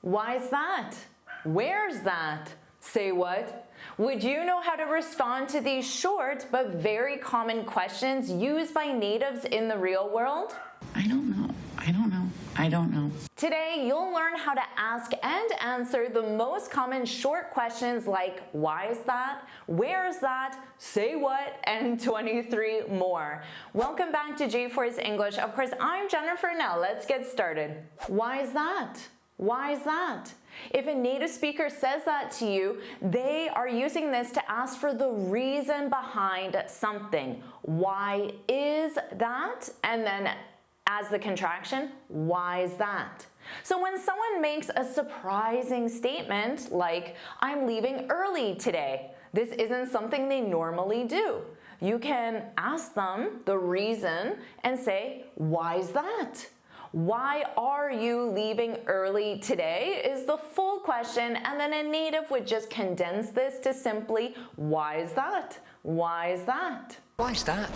Why is that? Where's that? Say what? Would you know how to respond to these short but very common questions used by natives in the real world? I don't know. I don't know. I don't know. Today, you'll learn how to ask and answer the most common short questions like why is that, where is that, say what, and 23 more. Welcome back to JForrest English. Of course, I'm Jennifer. Now let's get started. Why is that? Why is that? If a native speaker says that to you, they are using this to ask for the reason behind something. Why is that? And then as the contraction, why is that? So when someone makes a surprising statement like, I'm leaving early today, this isn't something they normally do. You can ask them the reason and say, why is that? Why are you leaving early today is the full question, and then a native would just condense this to simply, why is that? Why is that? Why is that?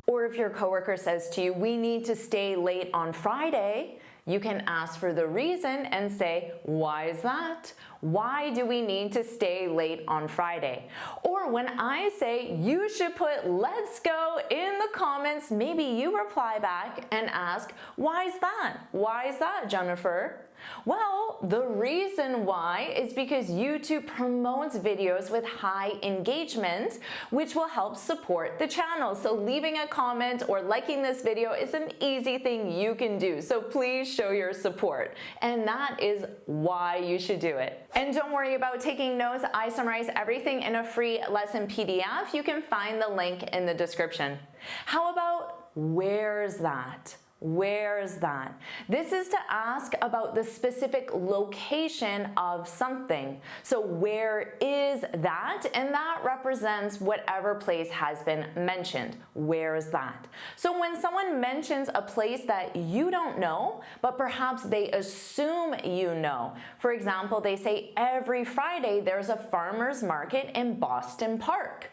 Or if your coworker says to you, we need to stay late on Friday, you can ask for the reason and say, why is that? Why do we need to stay late on Friday? Or when I say you should put let's go in the comments, maybe you reply back and ask, why is that? Why is that, Jennifer? Well, the reason why is because YouTube promotes videos with high engagement, which will help support the channel. So leaving a comment or liking this video is an easy thing you can do. So please show your support. And that is why you should do it. And don't worry about taking notes. I summarize everything in a free lesson PDF. You can find the link in the description. How about where's that? Where is that? This is to ask about the specific location of something. So where is that? And that represents whatever place has been mentioned. Where is that? So when someone mentions a place that you don't know, but perhaps they assume you know. For example, they say every Friday there's a farmer's market in Boston Park.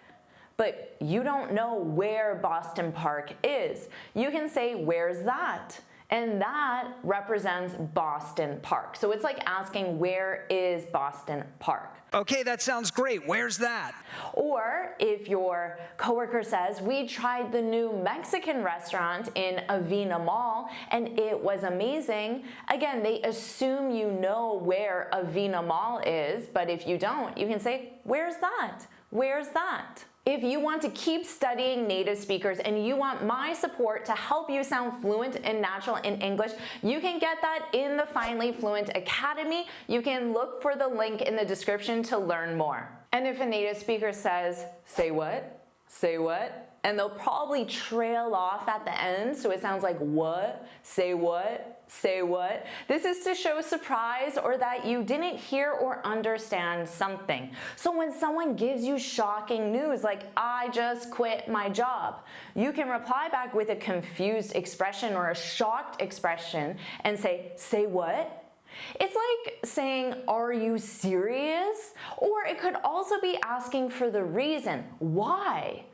But you don't know where Boston Park is. You can say, where's that? And that represents Boston Park. So it's like asking, where is Boston Park? Okay, that sounds great. Where's that? Or if your coworker says, we tried the new Mexican restaurant in Avena Mall and it was amazing. Again, they assume you know where Avena Mall is, but if you don't, you can say, where's that? Where's that? If you want to keep studying native speakers and you want my support to help you sound fluent and natural in English, you can get that in the Finally Fluent Academy. You can look for the link in the description to learn more. And if a native speaker says, say what? Say what? And they'll probably trail off at the end, so it sounds like what? Say what? Say what? This is to show surprise or that you didn't hear or understand something. So when someone gives you shocking news like, I just quit my job, you can reply back with a confused expression or a shocked expression and say what? It's like saying, are you serious? Or it could also be asking for the reason. Why?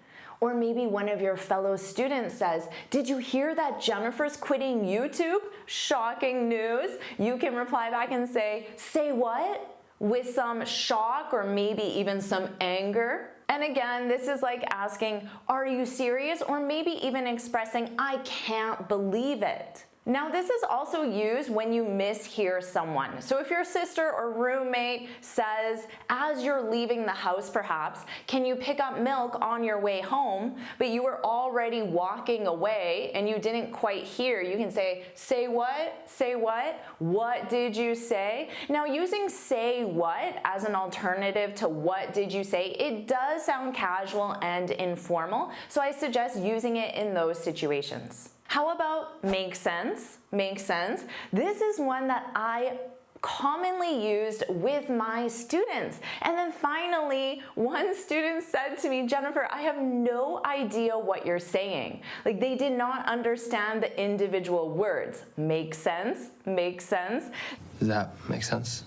Or maybe one of your fellow students says, did you hear that Jennifer's quitting YouTube? Shocking news. You can reply back and say what? With some shock or maybe even some anger. And again, this is like asking, are you serious? Or maybe even expressing, I can't believe it. Now, this is also used when you mishear someone. So if your sister or roommate says, as you're leaving the house perhaps, can you pick up milk on your way home, but you were already walking away and you didn't quite hear, you can say what? Say what? What did you say? Now, using say what as an alternative to what did you say, it does sound casual and informal, so I suggest using it in those situations. How about make sense? Make sense. This is one that I commonly used with my students. And then finally, one student said to me, Jennifer, I have no idea what you're saying. Like they did not understand the individual words. Make sense? Make sense? Does that make sense?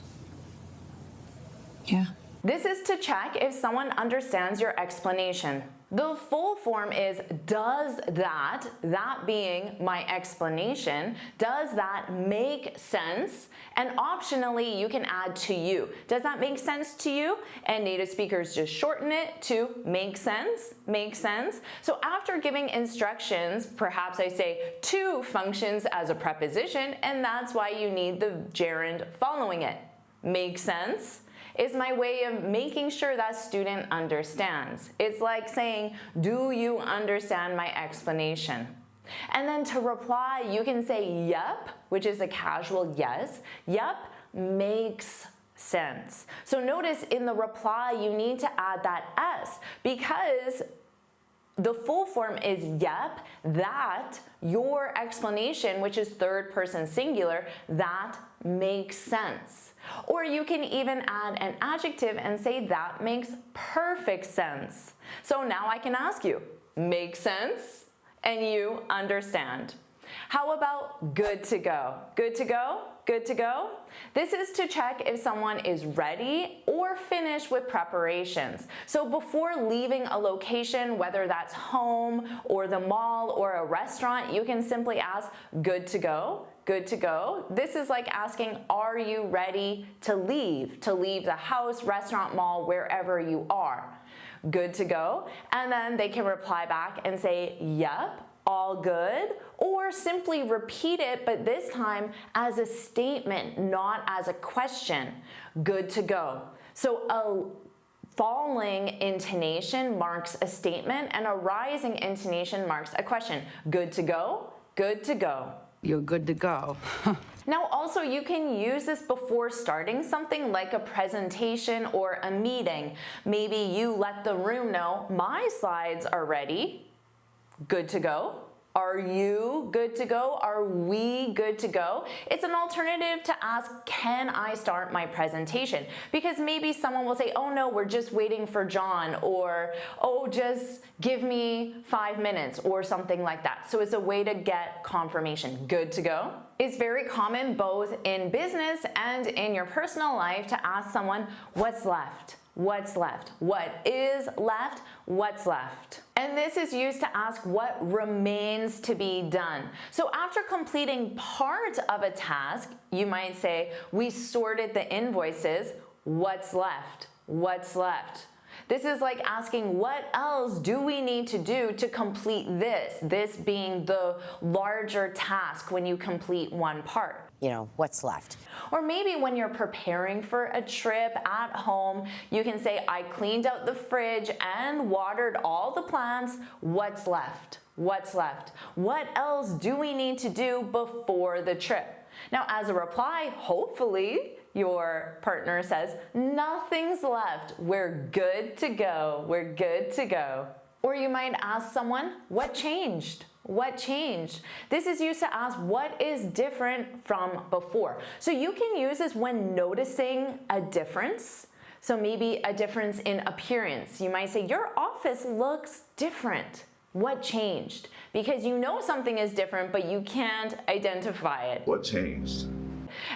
Yeah. This is to check if someone understands your explanation. The full form is does that being my explanation, does that make sense? And optionally, you can add to you. Does that make sense to you? And native speakers just shorten it to make sense, make sense. So after giving instructions, perhaps I say to functions as a preposition, and that's why you need the gerund following it. Make sense is my way of making sure that student understands. It's like saying, do you understand my explanation? And then to reply, you can say yup, which is a casual yes. Yup makes sense. So notice in the reply, you need to add that S because the full form is yep, that, your explanation, which is third person singular, that makes sense. Or you can even add an adjective and say that makes perfect sense. So now I can ask you, make sense? And you understand. How about good to go? Good to go? Good to go? This is to check if someone is ready or finished with preparations. So before leaving a location, whether that's home or the mall or a restaurant, you can simply ask, good to go? Good to go? This is like asking, are you ready to leave the house, restaurant, mall, wherever you are? Good to go? And then they can reply back and say, yep, all good, or simply repeat it, but this time as a statement, not as a question. Good to go. So a falling intonation marks a statement and a rising intonation marks a question. Good to go? Good to go. You're good to go. Now also you can use this before starting something like a presentation or a meeting. Maybe you let the room know, my slides are ready. Good to go? Are you good to go? Are we good to go? It's an alternative to ask, can I start my presentation? Because maybe someone will say, oh no, we're just waiting for John, or oh, just give me 5 minutes, or something like that. So it's a way to get confirmation. Good to go? It's very common both in business and in your personal life to ask someone, what's left? What's left? What is left? What's left? And this is used to ask what remains to be done. So after completing part of a task, you might say, we sorted the invoices. What's left? What's left? This is like asking, what else do we need to do to complete this? This being the larger task when you complete one part. You know, what's left? Or maybe when you're preparing for a trip at home, you can say, I cleaned out the fridge and watered all the plants. What's left? What's left? What else do we need to do before the trip? Now, as a reply, hopefully your partner says, nothing's left. We're good to go. We're good to go. Or you might ask someone, what changed? What changed? This is used to ask what is different from before. So you can use this when noticing a difference. So maybe a difference in appearance. You might say, your office looks different. What changed? Because you know something is different, but you can't identify it. What changed?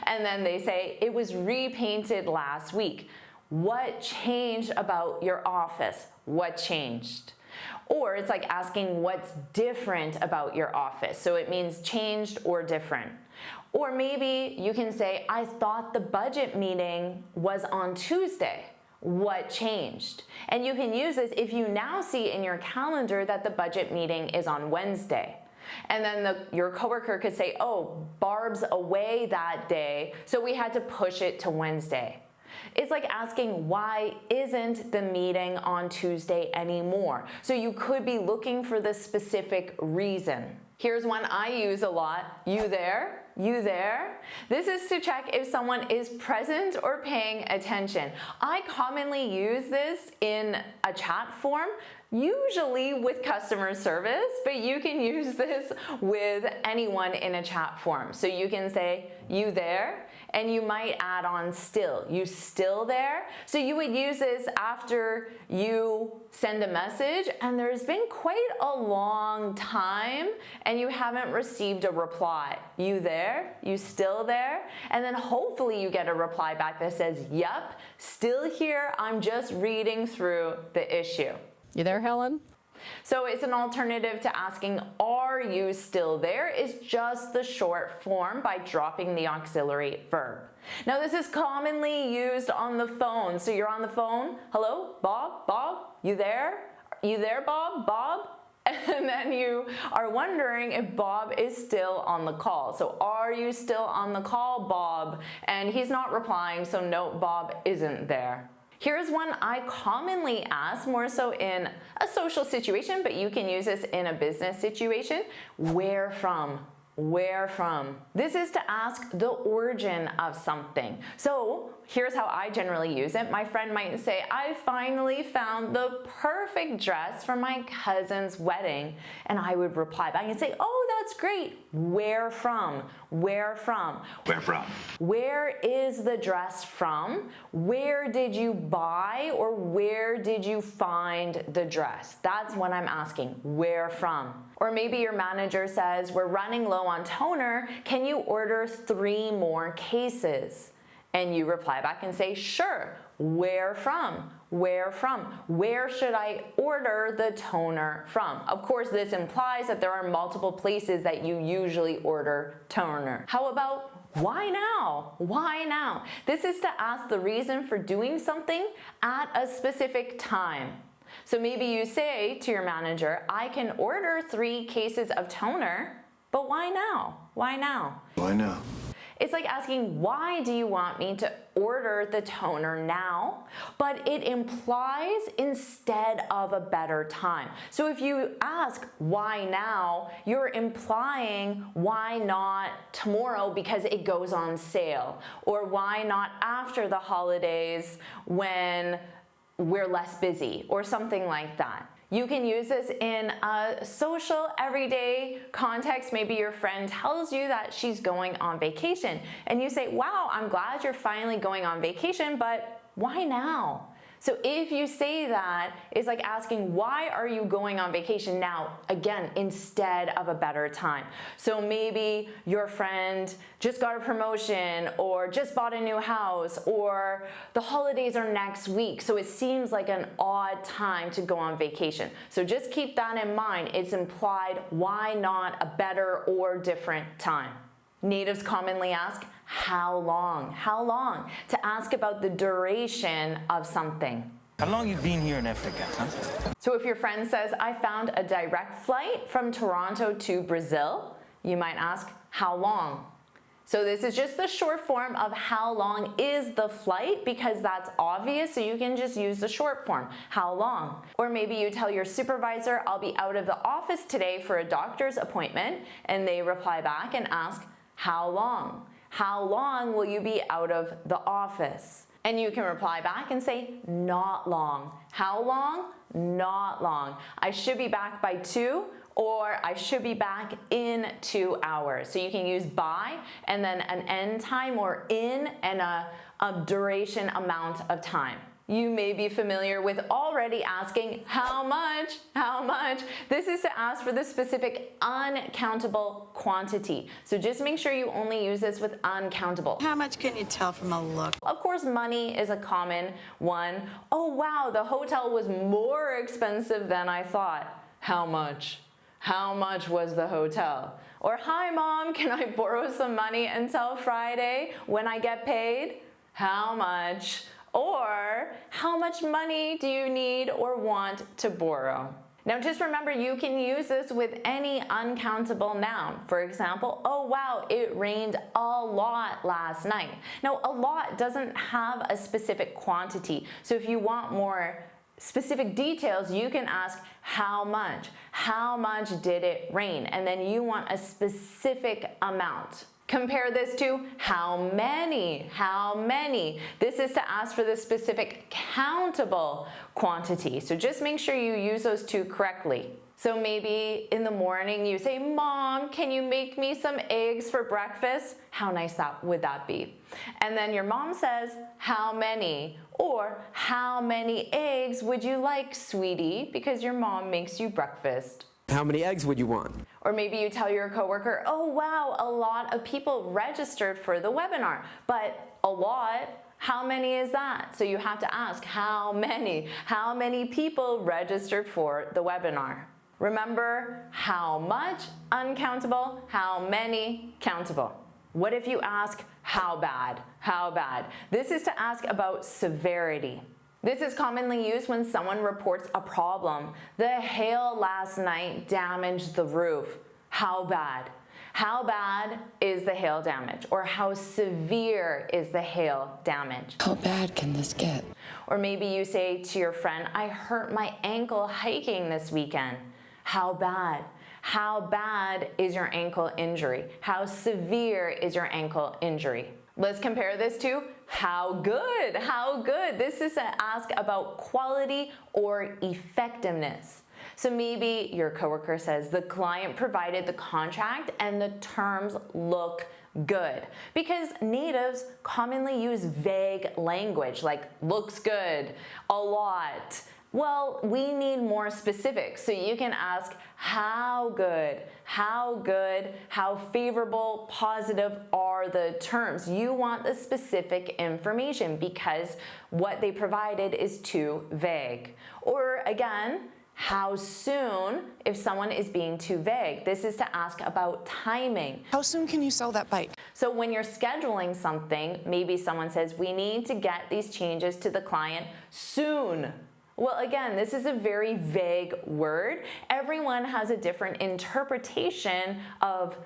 And then they say, it was repainted last week. What changed about your office? What changed? Or it's like asking what's different about your office. So it means changed or different. Or maybe you can say, I thought the budget meeting was on Tuesday. What changed? And you can use this if you now see in your calendar that the budget meeting is on Wednesday. And then your coworker could say, oh, Barb's away that day, so we had to push it to Wednesday. It's like asking, why isn't the meeting on Tuesday anymore? So you could be looking for the specific reason. Here's one I use a lot. You there? You there? This is to check if someone is present or paying attention. I commonly use this in a chat form, usually with customer service, but you can use this with anyone in a chat form. So you can say, you there? And you might add on still. You still there? So you would use this after you send a message and there's been quite a long time and you haven't received a reply. You there? You still there? And then hopefully you get a reply back that says, yep, still here. I'm just reading through the issue. You there, Helen? So it's an alternative to asking, are you still there? Is just the short form by dropping the auxiliary verb. Now this is commonly used on the phone. So you're on the phone, hello, Bob, Bob, you there? You there, Bob, Bob? And then you are wondering if Bob is still on the call. So are you still on the call, Bob? And he's not replying, so no, Bob isn't there. Here's one I commonly ask, more so in a social situation, but you can use this in a business situation. Where from? Where from? This is to ask the origin of something. So here's how I generally use it. My friend might say, I finally found the perfect dress for my cousin's wedding. And I would reply back and say, oh, that's great. Where from? Where from? Where from? Where is the dress from? Where did you buy or where did you find the dress? That's what I'm asking. Where from? Or maybe your manager says, we're running low on toner. Can you order 3 more cases? And you reply back and say, sure. Where from? Where from? Where should I order the toner from? Of course, this implies that there are multiple places that you usually order toner. How about why now? Why now? This is to ask the reason for doing something at a specific time. So maybe you say to your manager, I can order 3 cases of toner, but why now? Why now? Why now? It's like asking, why do you want me to order the toner now? But it implies instead of a better time. So if you ask why now, you're implying why not tomorrow because it goes on sale, or why not after the holidays when we're less busy, or something like that. You can use this in a social, everyday context. Maybe your friend tells you that she's going on vacation, and you say, wow, I'm glad you're finally going on vacation, but why now? So if you say that, it's like asking, why are you going on vacation now? Again, instead of a better time. So maybe your friend just got a promotion or just bought a new house, or the holidays are next week. So it seems like an odd time to go on vacation. So just keep that in mind. It's implied, why not a better or different time? Natives commonly ask, how long? How long? To ask about the duration of something. How long you been here in Africa, huh? So if your friend says, I found a direct flight from Toronto to Brazil, you might ask, how long? So this is just the short form of how long is the flight, because that's obvious, so you can just use the short form, how long. Or maybe you tell your supervisor, I'll be out of the office today for a doctor's appointment, and they reply back and ask, how long? How long will you be out of the office? And you can reply back and say, not long. How long? Not long. I should be back by 2, or I should be back in 2 hours. So you can use by and then an end time, or in and a duration amount of time. You may be familiar with already asking, how much? How much? This is to ask for the specific uncountable quantity. So just make sure you only use this with uncountable. How much can you tell from a look? Of course, money is a common one. Oh wow, the hotel was more expensive than I thought. How much? How much was the hotel? Or, hi mom, can I borrow some money until Friday when I get paid? How much? Or, how much money do you need or want to borrow? Now just remember, you can use this with any uncountable noun. For example, oh wow, it rained a lot last night. Now a lot doesn't have a specific quantity. So if you want more specific details, you can ask how much? How much did it rain? And then you want a specific amount. Compare this to how many? How many? This is to ask for the specific countable quantity. So just make sure you use those two correctly. So maybe in the morning you say, Mom, can you make me some eggs for breakfast? How nice would that be? And then your mom says, how many? Or how many eggs would you like, sweetie? Because your mom makes you breakfast. How many eggs would you want? Or maybe you tell your coworker, oh wow, a lot of people registered for the webinar, but A lot. How many is that? So you have to ask how many? How many people registered for the webinar? Remember, how much? Uncountable. How many? Countable. What if you ask how bad? How bad? This is to ask about severity. This is commonly used when someone reports a problem. The hail last night damaged the roof. How bad? How bad is the hail damage? Or how severe is the hail damage? How bad can this get? Or maybe you say to your friend, I hurt my ankle hiking this weekend. How bad? How bad is your ankle injury? How severe is your ankle injury? Let's compare this to how good? How good? This is to ask about quality or effectiveness. So maybe your coworker says the client provided the contract and the terms look good, because natives commonly use vague language like looks good, a lot. Well, we need more specific. So you can ask how good, how favorable, positive are the terms. You want the specific information because what they provided is too vague. Or again, how soon if someone is being too vague. This is to ask about timing. How soon can you sell that bike? So when you're scheduling something, maybe someone says, we need to get these changes to the client soon. Well, again, this is a very vague word. Everyone has a different interpretation of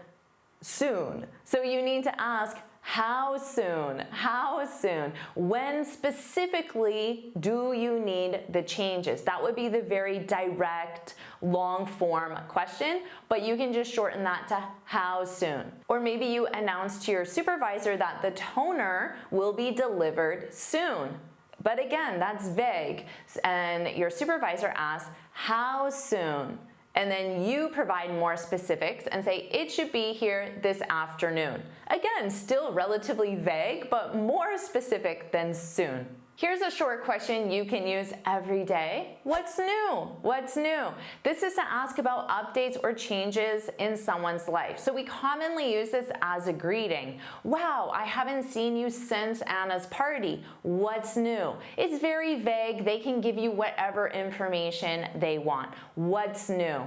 soon. So you need to ask, how soon? How soon? When specifically do you need the changes? That would be the very direct, long form question, but you can just shorten that to how soon. Or maybe you announce to your supervisor that the toner will be delivered soon. But again, that's vague. And your supervisor asks, how soon? And then you provide more specifics and say, it should be here this afternoon. Again, still relatively vague, but more specific than soon. Here's a short question you can use every day. What's new? What's new? This is to ask about updates or changes in someone's life. So we commonly use this as a greeting. Wow, I haven't seen you since Anna's party. What's new? It's very vague. They can give you whatever information they want. What's new?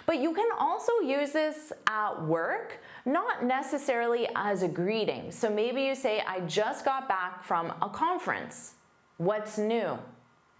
But you can also use this at work, not necessarily as a greeting. So maybe you say, I just got back from a conference. What's new?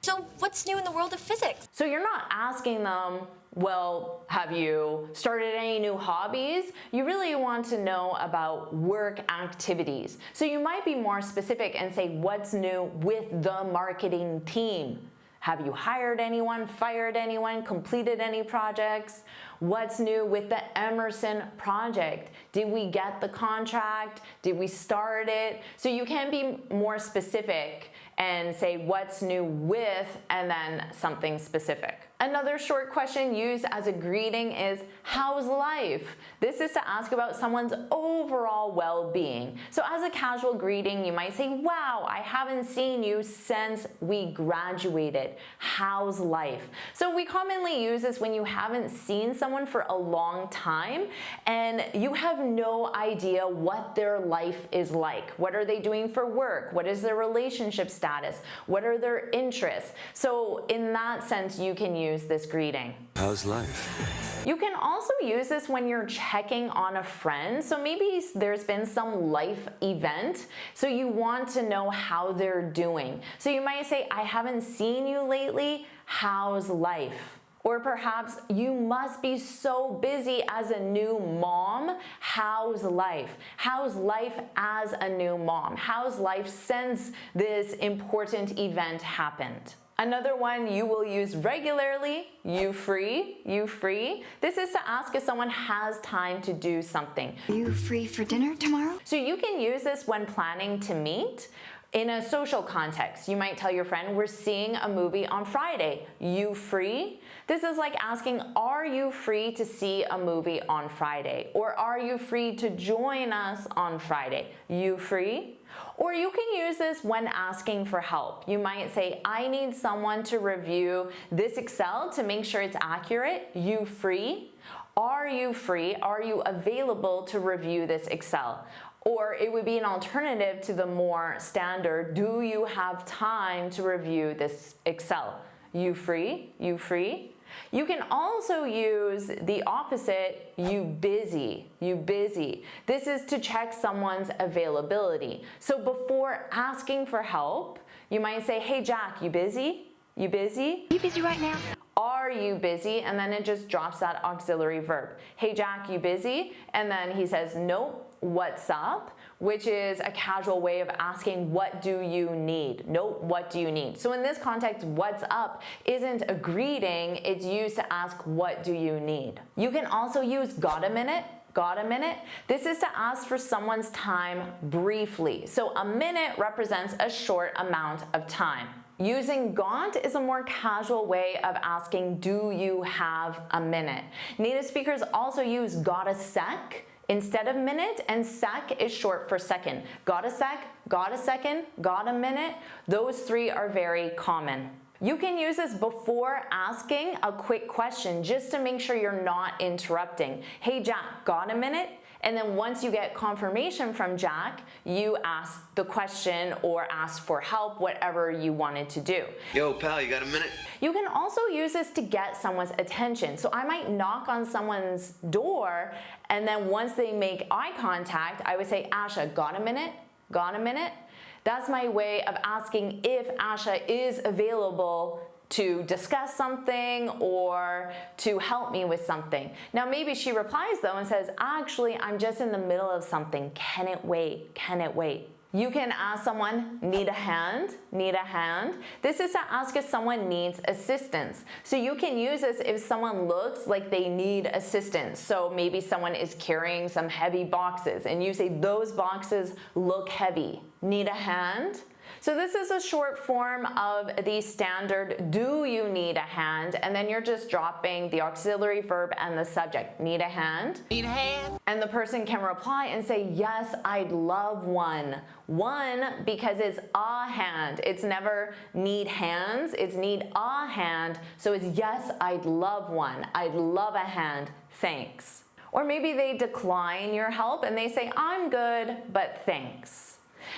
So what's new in the world of physics? So you're not asking them, well, have you started any new hobbies? You really want to know about work activities. So you might be more specific and say, what's new with the marketing team? Have you hired anyone, fired anyone, completed any projects? What's new with the Emerson project? Did we get the contract? Did we start it? So you can be more specific and say what's new with and then something specific. Another short question used as a greeting is, how's life? This is to ask about someone's overall well-being. So as a casual greeting, you might say, wow, I haven't seen you since we graduated. How's life? So we commonly use this when you haven't seen someone for a long time and you have no idea what their life is like. What are they doing for work? What is their relationship status? What are their interests? So in that sense, you can use this greeting. How's life? You can also use this when you're checking on a friend. So maybe there's been some life event, so you want to know how they're doing. So you might say, I haven't seen you lately. How's life? Or perhaps you must be so busy as a new mom. How's life? How's life as a new mom? How's life since this important event happened? Another one you will use regularly, you free, you free. This is to ask if someone has time to do something. Are you free for dinner tomorrow? So you can use this when planning to meet. In a social context, you might tell your friend, we're seeing a movie on Friday. You free? This is like asking, are you free to see a movie on Friday? Or are you free to join us on Friday? You free? Or you can use this when asking for help. You might say, I need someone to review this Excel to make sure it's accurate. You free? Are you free? Are you available to review this Excel? Or it would be an alternative to the more standard, do you have time to review this Excel? You free? You free? You can also use the opposite, you busy, you busy. This is to check someone's availability. So before asking for help, you might say, hey Jack, you busy? You busy? You busy right now? Are you busy? And then it just drops that auxiliary verb. Hey Jack, you busy? And then he says, nope, what's up? Which is a casual way of asking, what do you need? Nope, what do you need? So in this context, what's up isn't a greeting, it's used to ask, what do you need? You can also use got a minute? Got a minute? This is to ask for someone's time briefly. So a minute represents a short amount of time. Using got is a more casual way of asking, do you have a minute? Native speakers also use got a sec instead of minute, and sec is short for second. Got a sec, got a second, got a minute. Those three are very common. You can use this before asking a quick question just to make sure you're not interrupting. Hey Jack, got a minute? And then once you get confirmation from Jack, you ask the question or ask for help, whatever you wanted to do. Yo, pal, you got a minute? You can also use this to get someone's attention. So I might knock on someone's door, and then once they make eye contact, I would say, Asha, got a minute? Got a minute? That's my way of asking if Asha is available to discuss something or to help me with something. Now maybe she replies though and says, actually, I'm just in the middle of something. Can it wait? Can it wait? You can ask someone, need a hand? Need a hand? This is to ask if someone needs assistance. So you can use this if someone looks like they need assistance. So maybe someone is carrying some heavy boxes and you say, those boxes look heavy. Need a hand? So this is a short form of the standard, do you need a hand? And then you're just dropping the auxiliary verb and the subject, need a hand? Need a hand? And the person can reply and say, yes, I'd love one. One, because it's a hand. It's never need hands, it's need a hand. So it's yes, I'd love one. I'd love a hand, thanks. Or maybe they decline your help and they say, I'm good, but thanks.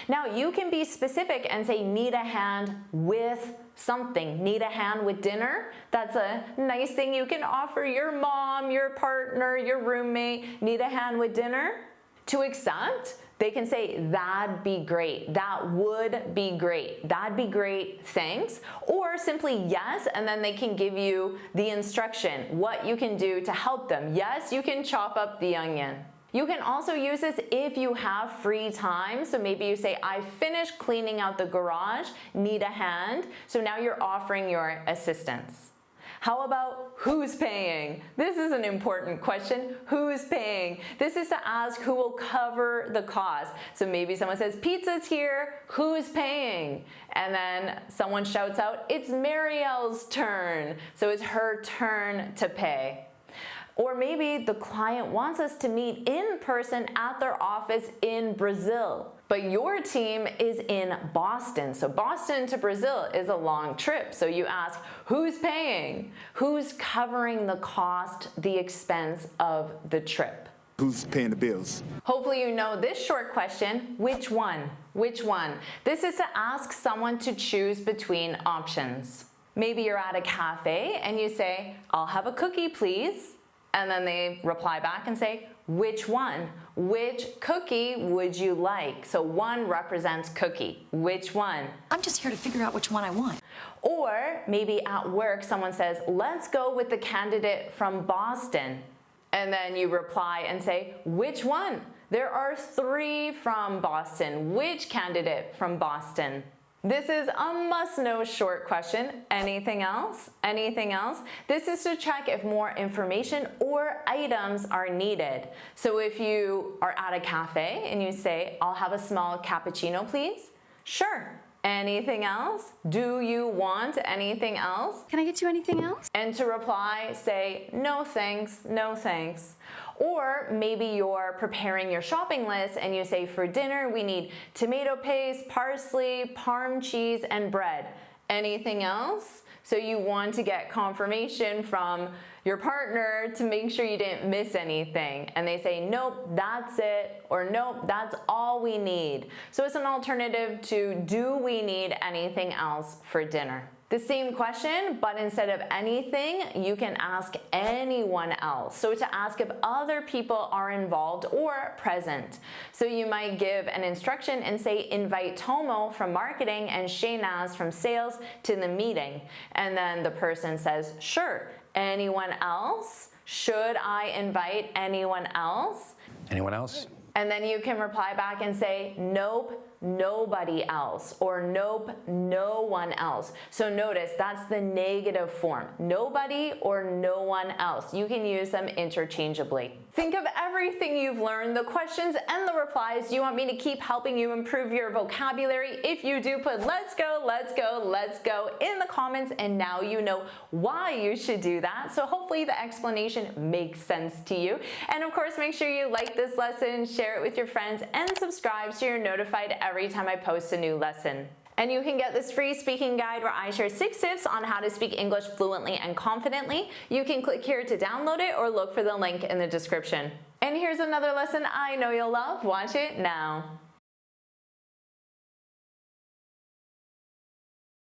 Now you can be specific and say need a hand with something. Need a hand with dinner? That's a nice thing you can offer your mom, your partner, your roommate. Need a hand with dinner? To accept, they can say that'd be great, that would be great, that'd be great, thanks. Or simply yes, and then they can give you the instruction, what you can do to help them. Yes, you can chop up the onion. You can also use this if you have free time. So maybe you say, I finished cleaning out the garage, need a hand. So now you're offering your assistance. How about who's paying? This is an important question. Who's paying? This is to ask who will cover the cost. So maybe someone says, pizza's here, who's paying? And then someone shouts out, it's Marielle's turn. So it's her turn to pay. Or maybe the client wants us to meet in person at their office in Brazil, but your team is in Boston. So Boston to Brazil is a long trip. So you ask, who's paying? Who's covering the cost, the expense of the trip? Who's paying the bills? Hopefully you know this short question, which one? Which one? This is to ask someone to choose between options. Maybe you're at a cafe and you say, I'll have a cookie, please. And then they reply back and say, which one? Which cookie would you like? So one represents cookie. Which one? I'm just here to figure out which one I want. Or maybe at work, someone says, let's go with the candidate from Boston. And then you reply and say, which one? There are 3 from Boston. Which candidate from Boston? This is a must-know short question. Anything else? Anything else? This is to check if more information or items are needed. So if you are at a cafe and you say, I'll have a small cappuccino, please. Sure. Anything else? Do you want anything else? Can I get you anything else? And to reply, say, no thanks, no thanks. Or maybe you're preparing your shopping list and you say, for dinner, we need tomato paste, parsley, parm cheese, and bread. Anything else? So you want to get confirmation from your partner to make sure you didn't miss anything, and they say, nope, that's it, or nope, that's all we need. So it's an alternative to, do we need anything else for dinner? The same question, but instead of anything, you can ask anyone else. So to ask if other people are involved or present. So you might give an instruction and say, invite Tomo from marketing and Shaynaz from sales to the meeting. And then the person says, sure. Anyone else? Should I invite anyone else? Anyone else? And then you can reply back and say, nope, nobody else, or nope, no one else. So notice that's the negative form, nobody or no one else. You can use them interchangeably. Think of everything you've learned, the questions and the replies you want me to keep helping you improve your vocabulary. If you do, put let's go, let's go, let's go in the comments, and now you know why you should do that. So hopefully the explanation makes sense to you. And of course, make sure you like this lesson, share it with your friends, and subscribe so you're notified every time I post a new lesson. And you can get this free speaking guide where I share 6 tips on how to speak English fluently and confidently. You can click here to download it or look for the link in the description. And here's another lesson I know you'll love. Watch it now.